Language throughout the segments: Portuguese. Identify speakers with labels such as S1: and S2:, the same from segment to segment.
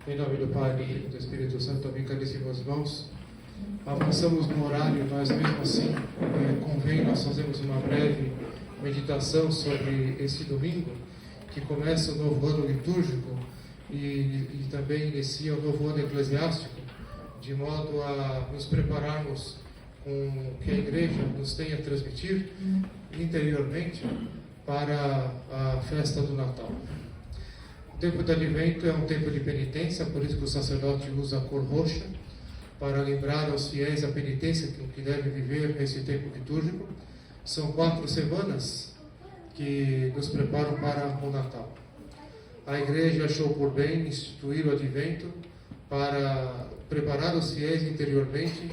S1: Em nome do Pai, do Filho e do Espírito Santo, amém, caríssimos irmãos. Avançamos no horário, mas mesmo assim convém nós fazermos uma breve meditação sobre esse domingo, que começa o novo ano litúrgico e também inicia o novo ano eclesiástico, de modo a nos prepararmos com o que a Igreja nos tem a transmitir interiormente para a festa do Natal. O tempo do Advento é um tempo de penitência, por isso que o sacerdote usa a cor roxa, para lembrar aos fiéis a penitência que deve viver nesse tempo litúrgico. São 4 semanas que nos preparam para o Natal. A Igreja achou por bem instituir o Advento para preparar os fiéis interiormente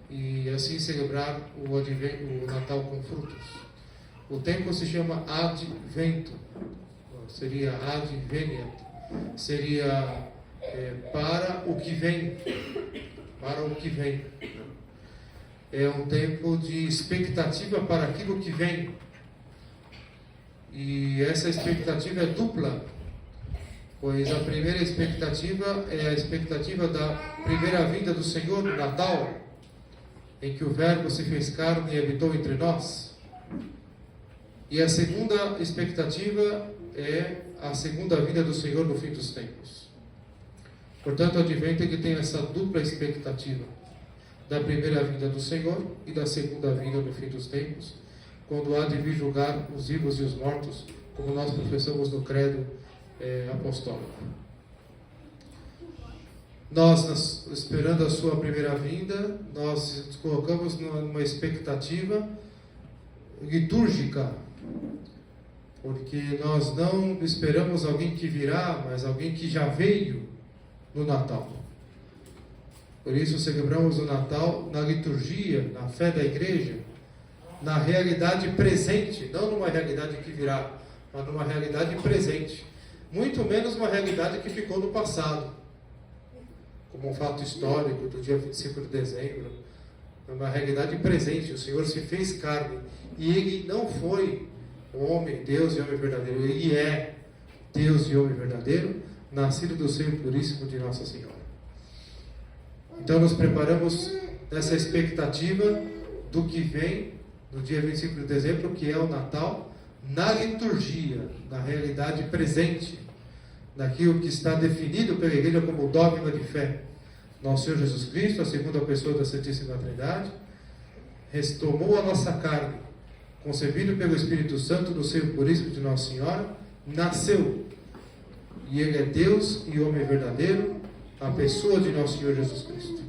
S1: e assim celebrar o Natal com frutos. O tempo se chama Advento, seria Adveniat, seria para o que vem, para o que vem. É um tempo de expectativa para aquilo que vem. E essa expectativa é dupla, pois a primeira expectativa é a expectativa da primeira vinda do Senhor no Natal, em que o Verbo se fez carne e habitou entre nós. E a segunda expectativa é a segunda vinda do Senhor no fim dos tempos. Portanto, o Advento é que tem essa dupla expectativa da primeira vinda do Senhor e da segunda vinda no fim dos tempos, quando há de vir julgar os vivos e os mortos, como nós professamos no credo apostólico. Nós, esperando a sua primeira vinda, nós nos colocamos numa expectativa litúrgica, porque nós não esperamos alguém que virá, mas alguém que já veio no Natal. Por isso celebramos o Natal na liturgia, na fé da Igreja, na realidade presente, não numa realidade que virá, mas numa realidade presente. Muito menos uma realidade que ficou no passado, como um fato histórico do dia 25 de dezembro. É uma realidade presente. O Senhor se fez carne e Ele não foi homem, Deus e homem verdadeiro. Ele é Deus e homem verdadeiro, nascido do seio puríssimo de Nossa Senhora. Então nos preparamos nessa expectativa do que vem no dia 25 de dezembro, que é o Natal, na liturgia, na realidade presente, naquilo que está definido pela Igreja como dogma de fé. Nosso Senhor Jesus Cristo, a segunda pessoa da Santíssima Trindade, tomou a nossa carne, concebido pelo Espírito Santo no seio puríssimo de Nossa Senhora, nasceu. E Ele é Deus e homem verdadeiro, a pessoa de Nosso Senhor Jesus Cristo.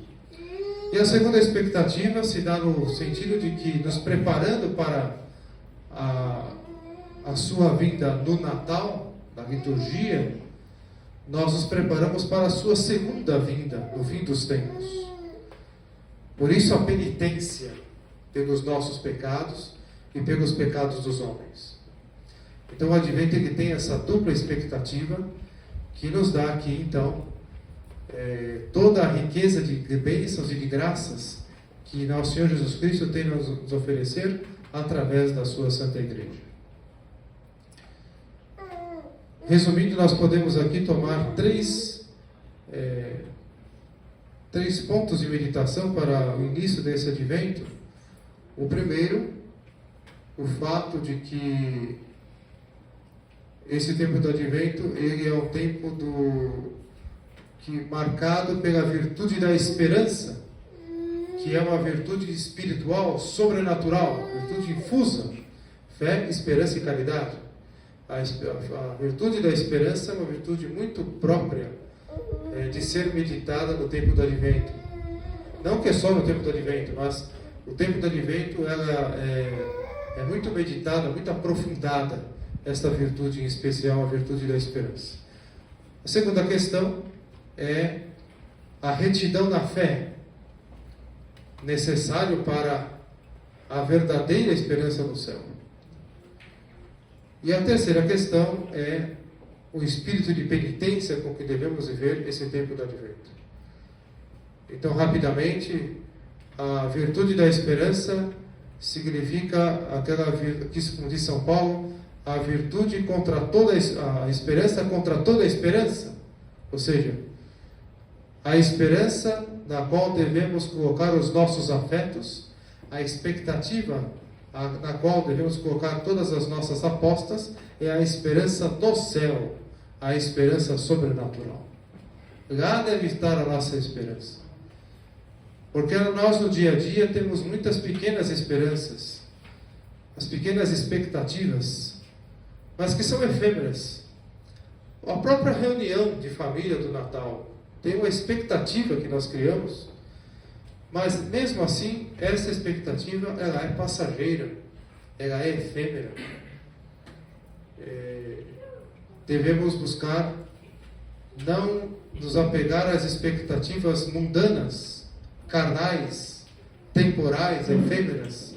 S1: E a segunda expectativa se dá no sentido de que, nos preparando para a sua vinda no Natal, na liturgia, nós nos preparamos para a sua segunda vinda, no fim dos tempos. Por isso a penitência pelos nossos pecados e pelos pecados dos homens. Então o Advento ele tem essa dupla expectativa que nos dá aqui então toda a riqueza de bênçãos e de graças que Nosso Senhor Jesus Cristo tem a nos oferecer através da sua Santa Igreja. Resumindo, nós podemos aqui tomar três pontos de meditação para o início desse Advento. O primeiro, o fato de que esse tempo do Advento ele é um tempo marcado pela virtude da esperança, que é uma virtude espiritual, sobrenatural, virtude infusa, fé, esperança e caridade. A virtude da esperança é uma virtude muito própria de ser meditada no tempo do Advento. Não que é só no tempo do Advento, mas o tempo do Advento ela é muito meditada, muito aprofundada, esta virtude em especial, a virtude da esperança. A segunda questão é a retidão na fé, necessário para a verdadeira esperança no céu. E a terceira questão é o espírito de penitência com que devemos viver esse tempo do Advento. Então, rapidamente, a virtude da esperança significa aquela que, como diz São Paulo, a virtude contra toda a esperança contra toda a esperança. Ou seja, a esperança na qual devemos colocar os nossos afetos, a expectativa na qual devemos colocar todas as nossas apostas, é a esperança do céu, a esperança sobrenatural. Lá deve estar a nossa esperança. Porque nós no dia a dia temos muitas pequenas esperanças, as pequenas expectativas, mas que são efêmeras. A própria reunião de família do Natal tem uma expectativa que nós criamos, mas mesmo assim, essa expectativa ela é passageira, ela é efêmera. Devemos buscar não nos apegar às expectativas mundanas, carnais, temporais, efêmeras,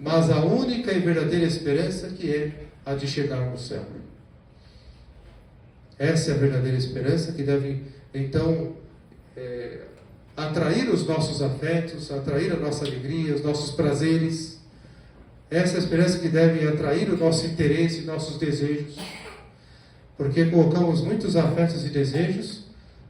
S1: mas a única e verdadeira esperança que é a de chegar no céu. Essa é a verdadeira esperança que deve, então, atrair os nossos afetos, atrair a nossa alegria, os nossos prazeres. Essa é a esperança que deve atrair o nosso interesse, nossos desejos. Porque colocamos muitos afetos e desejos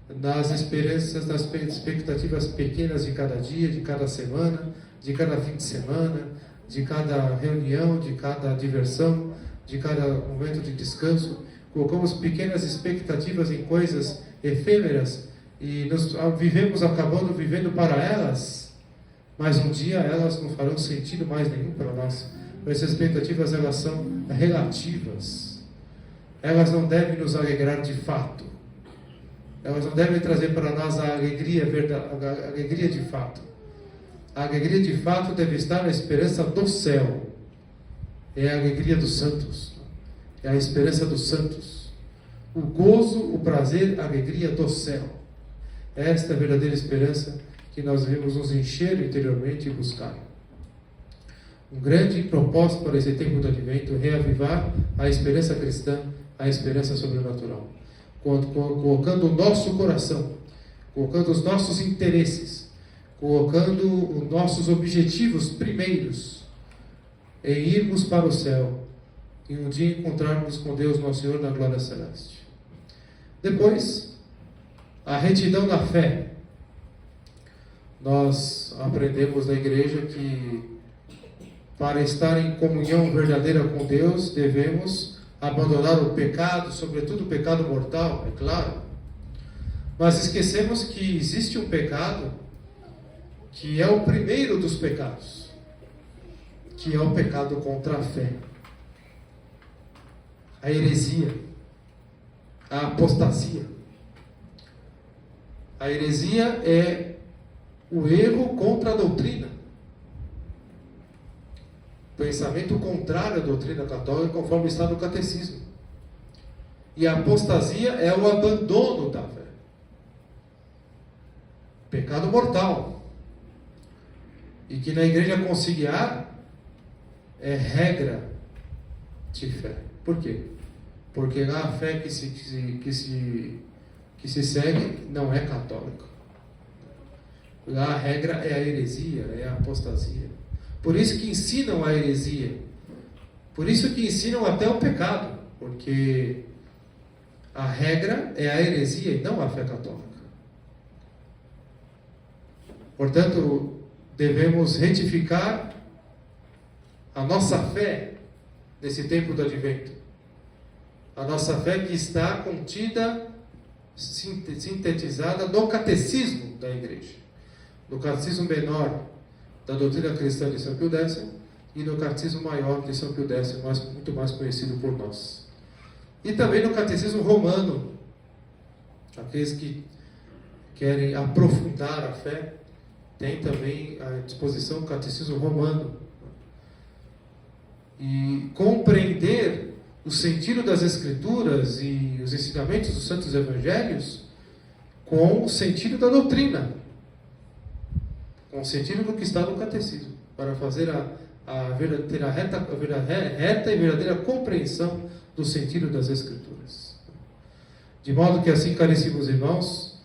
S1: nas esperanças, nas expectativas pequenas de cada dia, de cada semana, de cada fim de semana, de cada reunião, de cada diversão, de cada momento de descanso. Colocamos pequenas expectativas em coisas efêmeras e acabando vivendo para elas, mas um dia elas não farão sentido mais nenhum para nós. Essas expectativas, elas são relativas. Elas não devem nos alegrar de fato. Elas não devem trazer para nós a alegria de fato. A alegria de fato deve estar na esperança do céu. É a alegria dos santos. É a esperança dos santos. O gozo, o prazer, a alegria do céu. Esta é a verdadeira esperança que nós devemos nos encher interiormente e buscar. Um grande propósito para esse tempo do Advento é reavivar a esperança cristã, a esperança sobrenatural. Colocando o nosso coração, colocando os nossos interesses, colocando os nossos objetivos primeiros em irmos para o céu e um dia encontrarmos com Deus nosso Senhor na glória celeste. Depois, a retidão da fé. Nós aprendemos na igreja que para estar em comunhão verdadeira com Deus, devemos abandonar o pecado, sobretudo o pecado mortal, é claro. Mas esquecemos que existe um pecado que é o primeiro dos pecados, que é o pecado contra a fé. A heresia, a apostasia. A heresia é o erro contra a doutrina. Pensamento contrário à doutrina católica, conforme está no catecismo. E a apostasia é o abandono da fé. Pecado mortal. E que na igreja conciliar é regra de fé. Por quê? Porque lá a fé que se segue não é católica. Lá a regra é a heresia, é a apostasia. Por isso que ensinam a heresia. Por isso que ensinam até o pecado. Porque a regra é a heresia e não a fé católica. Portanto, devemos retificar a nossa fé nesse tempo do Advento. A nossa fé que está contida, sintetizada no catecismo da igreja. No catecismo menor da doutrina cristã de São Pio X e no catecismo maior de São Pio X, muito mais conhecido por nós. E também no catecismo romano, aqueles que querem aprofundar a fé, tem também à disposição o catecismo romano. E compreender o sentido das Escrituras e os ensinamentos dos Santos Evangelhos com o sentido da doutrina, com o sentido do que está no catecismo, para fazer ter a reta e verdadeira compreensão do sentido das Escrituras. De modo que assim, caríssimos irmãos,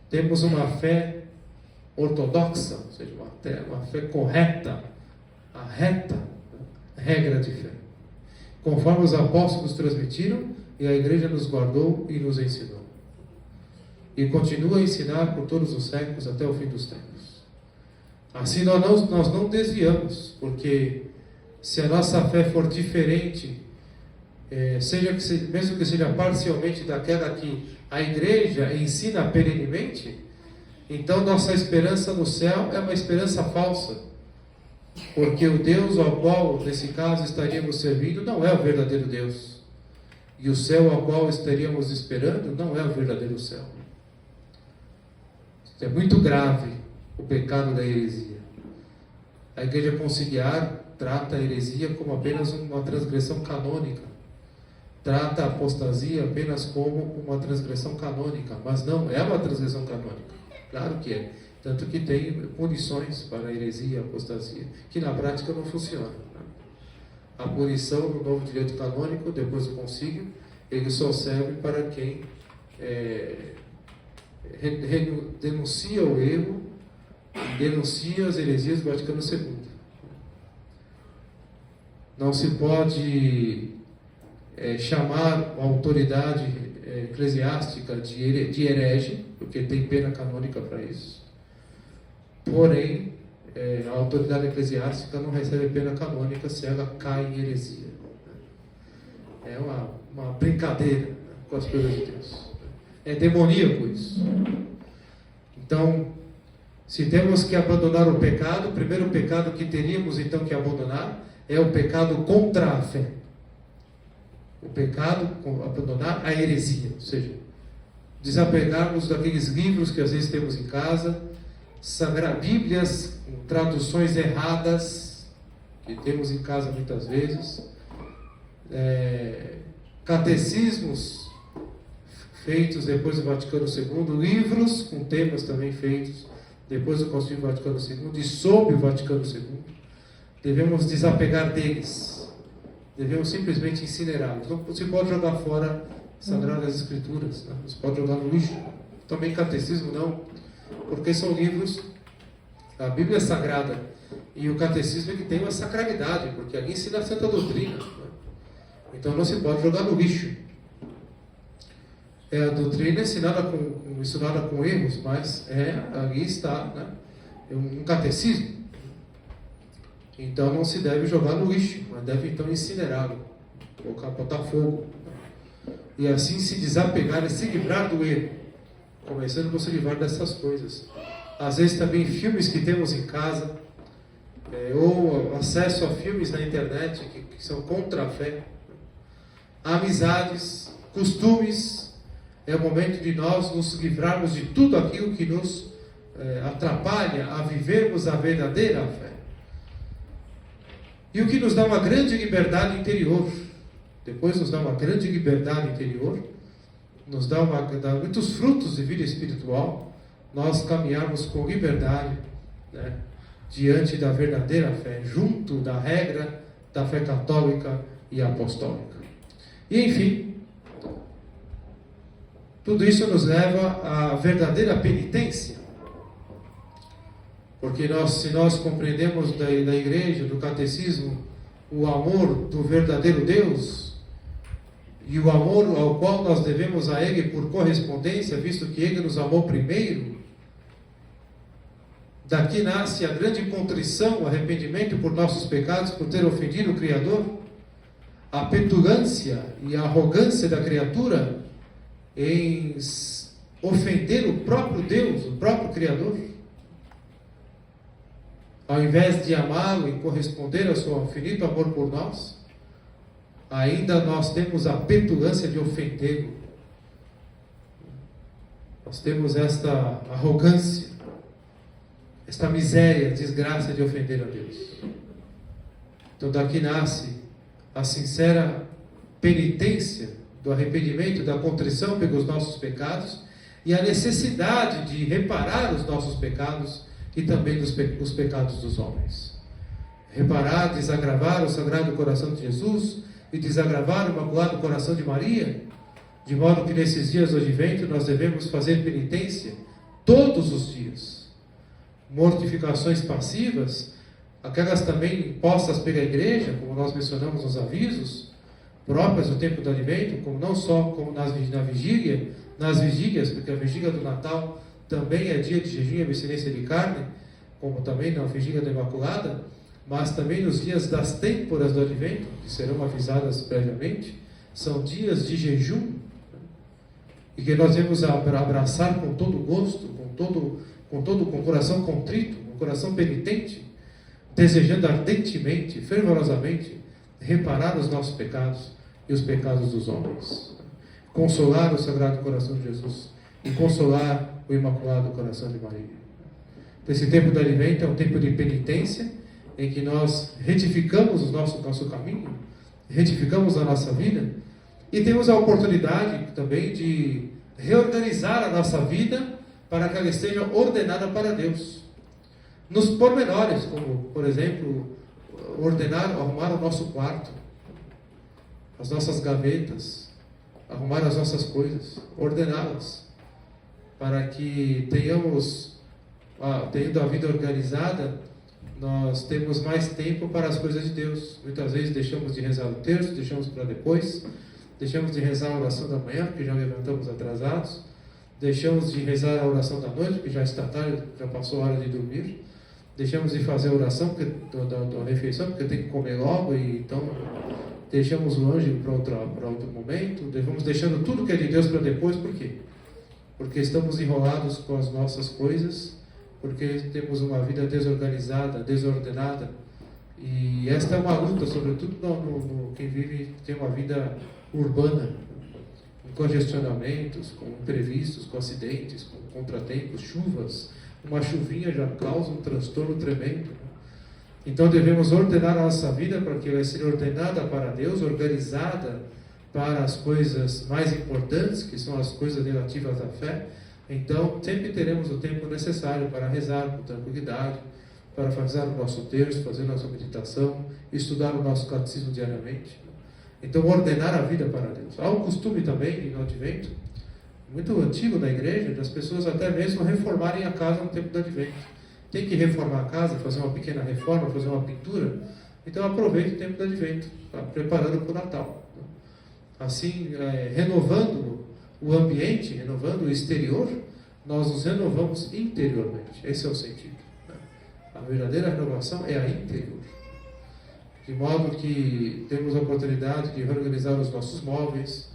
S1: temos uma fé ortodoxa, ou seja, uma fé correta, a reta regra de fé, conforme os apóstolos transmitiram e a igreja nos guardou e nos ensinou. e continua a ensinar por todos os séculos até o fim dos tempos. Assim nós não desviamos, porque se a nossa fé for diferente, mesmo que seja parcialmente daquela que a igreja ensina perenemente, então nossa esperança no céu é uma esperança falsa, porque o Deus ao qual, nesse caso, estaríamos servindo não é o verdadeiro Deus, e o céu ao qual estaríamos esperando não é o verdadeiro céu. É muito grave o pecado da heresia. A igreja conciliar trata a heresia como apenas uma transgressão canônica, trata a apostasia apenas como uma transgressão canônica, mas não é uma transgressão canônica, claro que é, tanto que tem punições para a heresia e a apostasia, que na prática não funcionam, né? A punição no novo direito canônico, depois do concílio, ele só serve para quem denuncia o erro e denuncia as heresias do Vaticano II. Não se pode chamar a autoridade eclesiástica de herege, porque tem pena canônica para isso. Porém, a autoridade eclesiástica não recebe pena canônica se ela cai em heresia. É uma brincadeira com as coisas de Deus. É demoníaco isso. Então, se temos que abandonar o pecado, o primeiro pecado que teríamos então que abandonar é o pecado contra a fé. O pecado, abandonar a heresia, ou seja, desapegarmos daqueles livros que às vezes temos em casa, Bíblias com traduções erradas, que temos em casa muitas vezes, catecismos feitos depois do Vaticano II, livros com temas também feitos depois do Concílio Vaticano II e sob o Vaticano II. Devemos desapegar deles, devemos simplesmente incinerá-los. Não se pode jogar fora Sagradas Escrituras, não se pode jogar no lixo. Também catecismo não, porque são livros, a Bíblia é sagrada e o catecismo é que tem uma sacralidade, porque ali ensina a santa doutrina, né? Então não se pode jogar no lixo. A doutrina é ensinada com erros, mas ali está, né? Um catecismo. Então não se deve jogar no lixo, mas deve então incinerá-lo, botar fogo, né? E assim se desapegar e se livrar do erro, começando por se livrar dessas coisas. Às vezes também filmes que temos em casa, ou acesso a filmes na internet que são contra a fé, amizades, costumes. É o momento de nós nos livrarmos de tudo aquilo que nos atrapalha a vivermos a verdadeira fé. E o que nos dá uma grande liberdade interior, depois nos dá uma grande liberdade interior, nos dá muitos frutos de vida espiritual, nós caminharmos com liberdade, né, diante da verdadeira fé, junto da regra da fé católica e apostólica. E enfim, tudo isso nos leva à verdadeira penitência, porque se nós compreendemos da igreja, do catecismo, o amor do verdadeiro Deus, e o amor ao qual nós devemos a Ele por correspondência, visto que Ele nos amou primeiro, daqui nasce a grande contrição, o arrependimento por nossos pecados, por ter ofendido o Criador, a petulância e a arrogância da criatura em ofender o próprio Deus, o próprio Criador. Ao invés de amá-lo e corresponder ao seu infinito amor por nós, ainda nós temos a petulância de ofendê-lo. Nós temos esta arrogância, esta miséria, desgraça de ofender a Deus. Então daqui nasce a sincera penitência do arrependimento, da contrição pelos nossos pecados e a necessidade de reparar os nossos pecados e também os pecados dos homens. Reparar, desagravar o Sagrado Coração de Jesus e desagravar o Imaculado Coração de Maria, de modo que nesses dias do Advento nós devemos fazer penitência todos os dias. Mortificações passivas, aquelas também impostas pela Igreja, como nós mencionamos nos avisos, próprias do tempo do advento, como não só como nas vigílias, porque a vigília do Natal também é dia de jejum e abstinência de carne, como também na vigília da Imaculada, mas também nos dias das têmporas do advento, que serão avisadas previamente, são dias de jejum, e que nós devemos abraçar com todo gosto, com o coração contrito, com o coração penitente, desejando ardentemente, fervorosamente, reparar os nossos pecados e os pecados dos homens. Consolar o Sagrado Coração de Jesus e consolar o Imaculado Coração de Maria. Esse tempo do advento é um tempo de penitência, em que nós retificamos o nosso caminho, retificamos a nossa vida, e temos a oportunidade também de reorganizar a nossa vida para que ela esteja ordenada para Deus. Nos pormenores, como, por exemplo, arrumar o nosso quarto, as nossas gavetas, arrumar as nossas coisas, ordená-las, para que tendo a vida organizada, nós temos mais tempo para as coisas de Deus. Muitas vezes deixamos de rezar o terço, deixamos para depois, deixamos de rezar a oração da manhã, porque já levantamos atrasados, deixamos de rezar a oração da noite, porque já está tarde, já passou a hora de dormir, deixamos de fazer a oração da refeição, porque tem que comer logo, e então deixamos o ângelus para outro momento, vamos deixando tudo que é de Deus para depois. Por quê? Porque estamos enrolados com as nossas coisas, porque temos uma vida desorganizada, desordenada, e esta é uma luta, sobretudo quem tem uma vida urbana, com congestionamentos, com imprevistos, com acidentes, com contratempos, chuvas. Uma chuvinha já causa um transtorno tremendo. Então devemos ordenar a nossa vida para que ela seja ordenada para Deus, organizada para as coisas mais importantes, que são as coisas relativas à fé. Então, sempre teremos o tempo necessário para rezar com tranquilidade, para fazer o nosso terço, fazer nossa meditação, estudar o nosso catecismo diariamente. Então, ordenar a vida para Deus. Há um costume também, no Advento, muito antigo na igreja, das pessoas até mesmo reformarem a casa no tempo do Advento. Tem que reformar a casa, fazer uma pequena reforma, fazer uma pintura. Então, aproveite o tempo do Advento, preparando para o Natal. Assim, renovando o ambiente, renovando o exterior, nós nos renovamos interiormente. Esse é o sentido. A verdadeira renovação é a interior. De modo que temos a oportunidade de reorganizar os nossos móveis,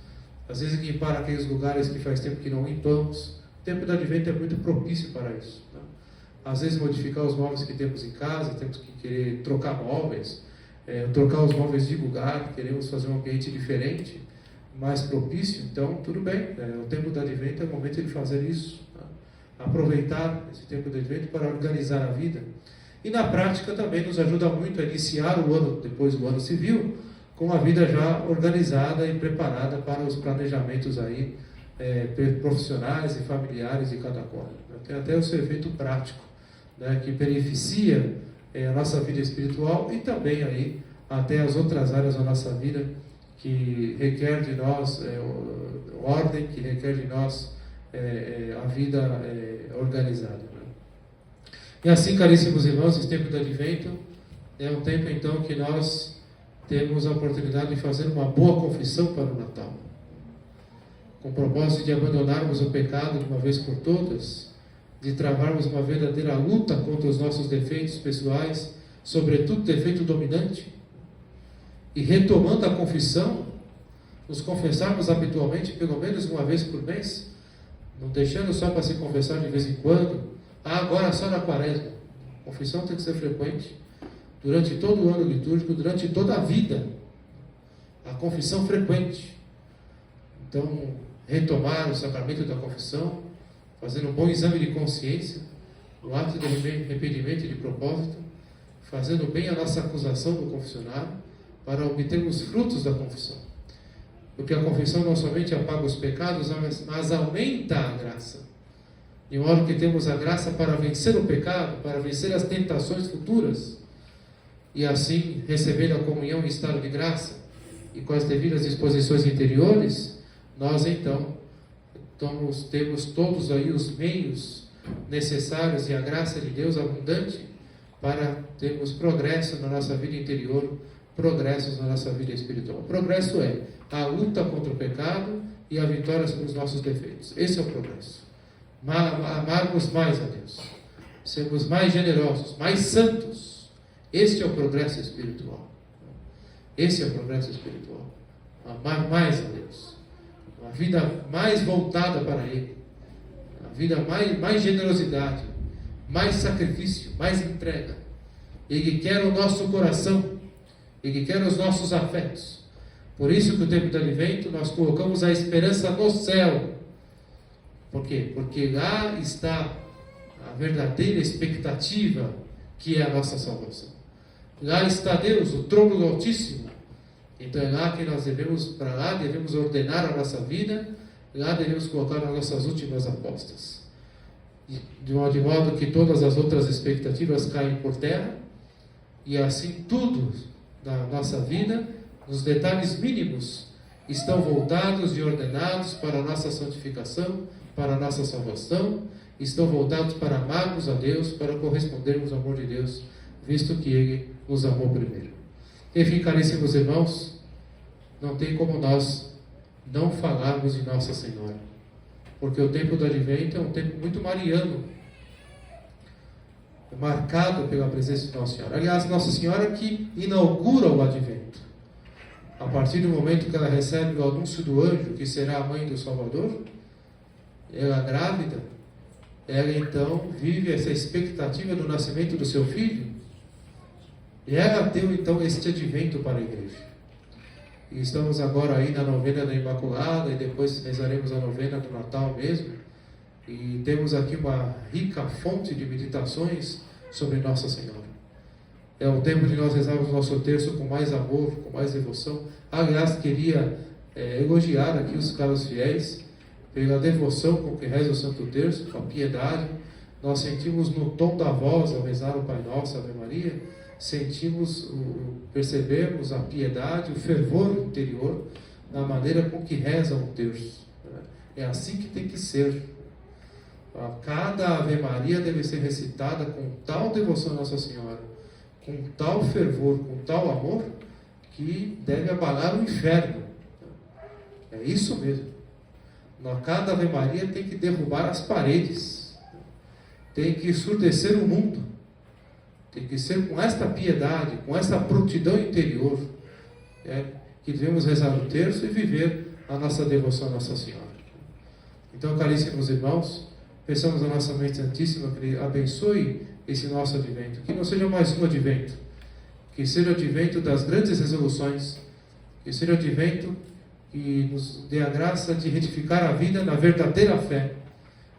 S1: às vezes limpar aqueles lugares que faz tempo que não limpamos. O tempo do Advento é muito propício para isso. Às vezes modificar os móveis que temos em casa, temos que querer trocar móveis, trocar os móveis de lugar, queremos fazer um ambiente diferente, mais propício. Então, tudo bem, o tempo do Advento é o momento de fazer isso, aproveitar esse tempo do Advento para organizar a vida. E na prática também nos ajuda muito a iniciar o ano, depois do ano civil, com a vida já organizada e preparada para os planejamentos aí, profissionais e familiares de cada qual. Tem até o seu efeito prático, né, que beneficia a nossa vida espiritual e também aí até as outras áreas da nossa vida, que requer de nós ordem, que requer de nós a vida organizada. Né? E assim, caríssimos irmãos, esse tempo do Advento é um tempo então que nós temos a oportunidade de fazer uma boa confissão para o Natal, com o propósito de abandonarmos o pecado de uma vez por todas, de travarmos uma verdadeira luta contra os nossos defeitos pessoais, sobretudo defeito dominante, e retomando a confissão, nos confessarmos habitualmente, pelo menos uma vez por mês, não deixando só para se confessar de vez em quando, agora só na Quaresma. A confissão tem que ser frequente, durante todo o ano litúrgico, durante toda a vida, a confissão frequente. Então, retomar o sacramento da confissão, fazendo um bom exame de consciência, o ato de arrependimento e de propósito, fazendo bem a nossa acusação do confessionário, para obtermos frutos da confissão. Porque a confissão não somente apaga os pecados, mas aumenta a graça. De modo que temos a graça para vencer o pecado, para vencer as tentações futuras, e assim receber a comunhão em estado de graça, e com as devidas disposições interiores, nós então temos todos aí os meios necessários e a graça de Deus abundante para termos progresso na nossa vida interior, progressos na nossa vida espiritual. O progresso é a luta contra o pecado e a vitória sobre os nossos defeitos. Esse é o progresso. Amarmos mais a Deus, sermos mais generosos, mais santos. Este é o progresso espiritual. Esse é o progresso espiritual. Amar mais a Deus, uma vida mais voltada para Ele, uma vida mais generosidade, mais sacrifício, mais entrega. Ele quer o nosso coração, Ele quer os nossos afetos. Por isso que o tempo do advento nós colocamos a esperança no céu. Por quê? Porque lá está a verdadeira expectativa, que é a nossa salvação. Lá está Deus, o trono do Altíssimo. Então é lá que nós devemos, para lá devemos ordenar a nossa vida, lá devemos colocar as nossas últimas apostas. De modo que todas as outras expectativas caem por terra, e assim tudo na nossa vida, nos detalhes mínimos, estão voltados e ordenados para a nossa santificação, para a nossa salvação, estão voltados para amarmos a Deus, para correspondermos ao amor de Deus, visto que Ele nos amou primeiro. Enfim, caríssimos irmãos, não tem como nós não falarmos de Nossa Senhora, porque o tempo do advento é um tempo muito mariano, marcado pela presença de Nossa Senhora. Aliás, Nossa Senhora que inaugura o advento. A partir do momento que ela recebe o anúncio do anjo, que será a mãe do Salvador, ela grávida, ela então vive essa expectativa do nascimento do seu filho, e ela deu então este advento para a igreja. E estamos agora aí na novena da Imaculada, e depois rezaremos a novena do Natal mesmo, e temos aqui uma rica fonte de meditações sobre Nossa Senhora. É o tempo de nós rezarmos o nosso terço com mais amor, com mais devoção. Aliás, queria elogiar aqui os caros fiéis pela devoção com que reza o Santo Terço, com a piedade. Nós sentimos no tom da voz, ao rezar o Pai Nosso, Ave Maria, percebemos a piedade, o fervor interior, na maneira com que rezam o terço. É assim que tem que ser. Cada Ave Maria deve ser recitada com tal devoção a Nossa Senhora, com tal fervor, com tal amor, que deve abalar o inferno. É isso mesmo. Cada Ave Maria tem que derrubar as paredes, tem que ensurdecer o mundo, tem que ser com esta piedade, com esta prontidão interior, que devemos rezar o terço e viver a nossa devoção a Nossa Senhora. Então, caríssimos irmãos, peçamos a nossa Mãe Santíssima que Ele abençoe esse nosso advento, que não seja mais um advento, que seja o advento das grandes resoluções, que seja o advento que nos dê a graça de retificar a vida na verdadeira fé,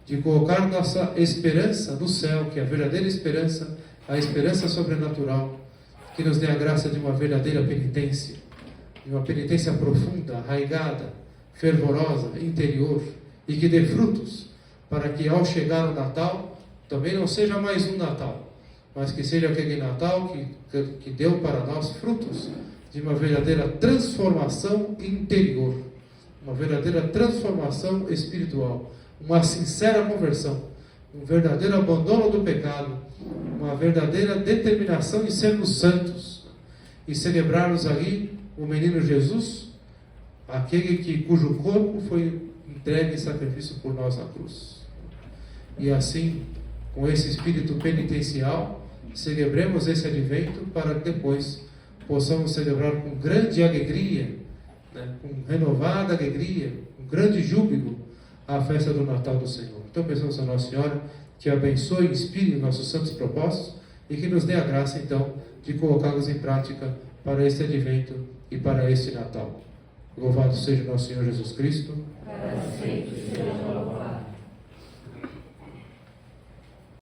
S1: de colocar nossa esperança no céu, que é a verdadeira esperança, a esperança sobrenatural, que nos dê a graça de uma verdadeira penitência, de uma penitência profunda, arraigada, fervorosa, interior, e que dê frutos, para que ao chegar o Natal, também não seja mais um Natal, mas que seja aquele Natal que deu para nós frutos de uma verdadeira transformação interior, uma verdadeira transformação espiritual, uma sincera conversão, um verdadeiro abandono do pecado, uma verdadeira determinação em sermos santos e celebrarmos ali o menino Jesus, aquele cujo corpo foi entregue em sacrifício por nós na cruz. E assim, com esse espírito penitencial, celebremos esse advento para que depois possamos celebrar com grande alegria, com renovada alegria, com grande júbilo, a festa do Natal do Senhor. Então peçamos a Nossa Senhora que abençoe e inspire nossos santos propósitos e que nos dê a graça então de colocá-los em prática para este advento e para este Natal. Louvado seja nosso Senhor Jesus Cristo.
S2: Para sempre seja louvado.